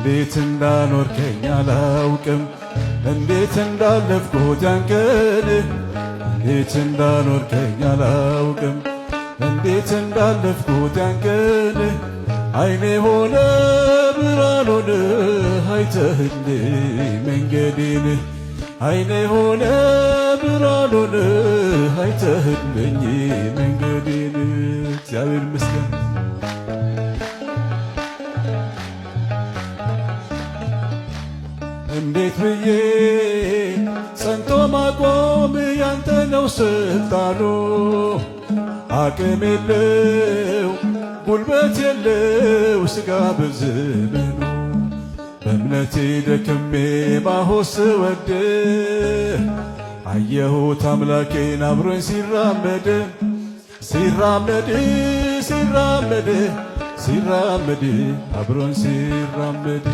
እንዴት እንዳኖርከኝ አላውቅም እንዴት እንዳለፍኩት ያን ቀን እንዴት እንዳኖርከኝ አላውቅም እንዴት እንዳለፍኩት ያን ቀን አይኔ ሆነ ብርሃን ሆነ አይተህልኝ መንገዴን አይኔ ሆነ ብርሃን ሆነ አይተህልኝ መንገዴን እግዚአብሔር ይመስገን። እንዴት ብዬ ጸንቶ ማቆም ያንተ ነው ስልጣኑ አቅም የለው ጉልበት የለው ሥጋ በዘመኑ በእምነቴ ደክሜ ማሆስ ወደ አየሁት አምላኬን አብሮኝ ሲራመድ ሲራመድ ሲራመድ ሲራመድ አብሮኝ ሲራመድ